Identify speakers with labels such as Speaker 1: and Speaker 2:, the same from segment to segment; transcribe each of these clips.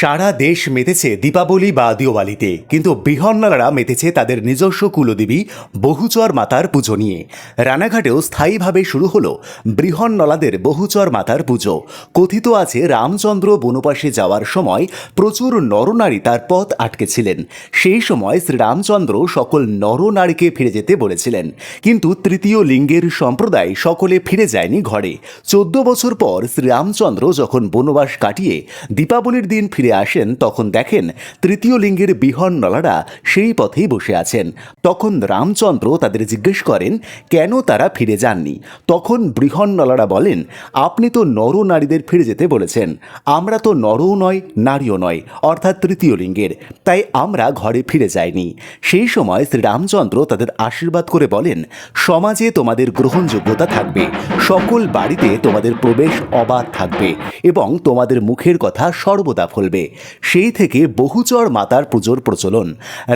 Speaker 1: সারা দেশ মেতেছে দীপাবলি বা দিওয়ালিতে, কিন্তু বৃহন্নলারা মেতেছে তাদের নিজস্ব কুলদেবী বহুচর মাতার পুজো নিয়ে। রানাঘাটেও স্থায়ীভাবে শুরু হলো বৃহন্নলাদের বহুচর মাতার পুজো। কথিত আছে রামচন্দ্র বনবাসে যাওয়ার সময় প্রচুর নরনারী তার পথ আটকেছিলেন। সেই সময় শ্রীরামচন্দ্র সকল নরনারীকে ফিরে যেতে বলেছিলেন, কিন্তু তৃতীয় লিঙ্গের সম্প্রদায় সকলে ফিরে যায়নি ঘরে। 14 বছর পর শ্রীরামচন্দ্র যখন বনবাস কাটিয়ে দীপাবলির দিন ফিরে আসেন, তখন দেখেন তৃতীয় লিঙ্গের বৃহন্নলারা সেই পথেই বসে আছেন। তখন রামচন্দ্র তাদের জিজ্ঞেস করেন কেন তারা ফিরে যাননি। তখন বৃহন্নলারা বলেন, আপনি তো নর নারীদের ফিরে যেতে বলেছেন, আমরা তো নরও নয় নারীও নয়, অর্থাৎ তৃতীয় লিঙ্গের, তাই আমরা ঘরে ফিরে যাইনি। সেই সময় শ্রীরামচন্দ্র তাদের আশীর্বাদ করে বলেন, সমাজে তোমাদের গ্রহণযোগ্যতা থাকবে, সকল বাড়িতে তোমাদের প্রবেশ অবাধ থাকবে এবং তোমাদের মুখের কথা সর্বদা ফলবে। সেই থেকে বহুচর মাতার পুজোর প্রচলন।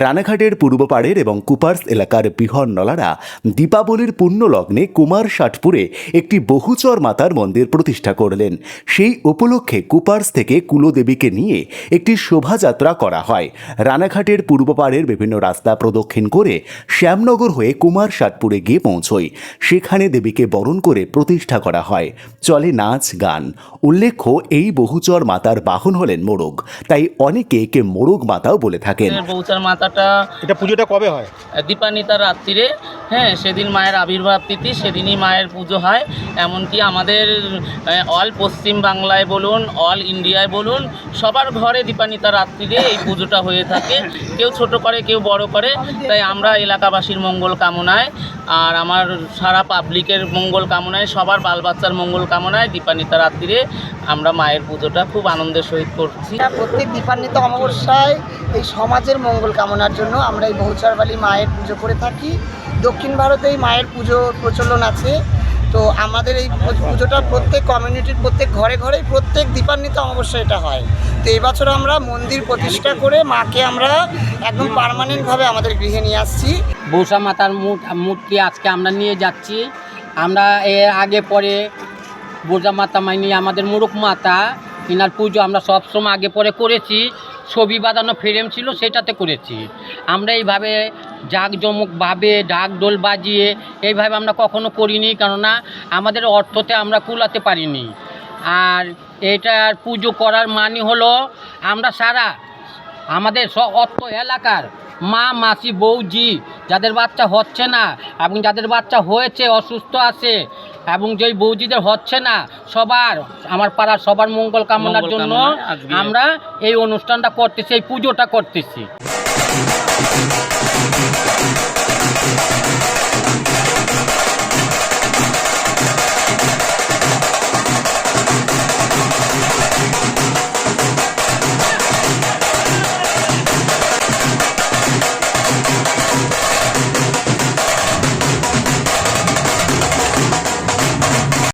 Speaker 1: রানাঘাটের পূর্ব পাড়ের এবং কুপার্স এলাকার বৃহন্নলারা দীপাবলির পুণ্য লগ্নে কুমার ষাটপুরে একটি বহুচর মাতার মন্দির প্রতিষ্ঠা করলেন। সেই উপলক্ষে কুপার্স থেকে কুলদেবীকে নিয়ে একটি শোভাযাত্রা করা হয়। রানাঘাটের পূর্ব পাড়ের বিভিন্ন রাস্তা প্রদক্ষিণ করে শ্যামনগর হয়ে কুমার ষাটপুরে গিয়ে পৌঁছয়। সেখানে দেবীকে বরণ করে প্রতিষ্ঠা করা হয়। চলে নাচ গান। উল্লেখ্য, এই বহুচর মাতার বাহন হলেন মোরগ, তাই অনেকে একে মোরগ মাতাও বলে থাকেন।
Speaker 2: বহুচর মাতাটা
Speaker 3: এটা পুজোটা কবে হয়?
Speaker 2: দীপান্বিতার রাত্রিরে, সেদিন মায়ের আবির্ভাব তিথি, সেদিনই মায়ের পুজো হয়। এমনকি আমাদের অল পশ্চিম বাংলায় বলুন, অল ইন্ডিয়ায় বলুন, সবার ঘরে দীপান্বিতার রাত্রিরে এই পুজোটা হয়ে থাকে। কেউ ছোট করে, কেউ বড় করে। তাই আমরা এলাকাবাসীর মঙ্গল কামনায় আর আমার সারা পাবলিকের মঙ্গল কামনায়, সবার বাল বাচ্চার মঙ্গল কামনায় দীপান্বিতা রাত্রিরে আমরা মায়ের পুজোটা খুব আনন্দের সহিত করছি।
Speaker 4: প্রত্যেক দীপান্বিতা অমাবস্যায় এই সমাজের মঙ্গল কামনার জন্য আমরা এই বহুচরবালি মায়ের পুজো করে থাকি। দক্ষিণ ভারতে এই মায়ের পুজো প্রচলন আছে। তো আমাদের এই পুজোটা প্রত্যেক কমিউনিটির প্রত্যেক ঘরে ঘরেই প্রত্যেক দীপান্বিতা অমাবস্যা এটা হয়। তো এই বছর আমরা মন্দির প্রতিষ্ঠা করে মাকে আমরা একদম পার্মানেন্টভাবে আমাদের গৃহে নিয়ে আসছি।
Speaker 5: বৌসা মাতার মূর্তি আজকে আমরা নিয়ে যাচ্ছি। আমরা এর আগে পরে বোঝা মাতা মাইনি আমাদের মুরুখ মাতা, ইনার পুজো আমরা সবসময় আগে পরে করেছি। ছবি বাঁধানো ফ্রেম ছিল, সেটাতে করেছি। আমরা এইভাবে জাঁকজমকভাবে ঢাক ডোল বাজিয়ে এইভাবে আমরা কখনো করিনি, কেননা আমাদের অর্থতে আমরা কুলাতে পারিনি। আর এটার পুজো করার মানে হলো আমরা সারা আমাদের অর্থ এলাকার মা মাসি বৌজি যাদের বাচ্চা হচ্ছে না এবং যাদের বাচ্চা হয়েছে অসুস্থ আছে এবং যেই বৌজিদের হচ্ছে না, সবার আমার পাড়ার সবার মঙ্গল কামনার জন্য আমরা এই অনুষ্ঠানটা করতেছি, এই পুজোটা করতেছি।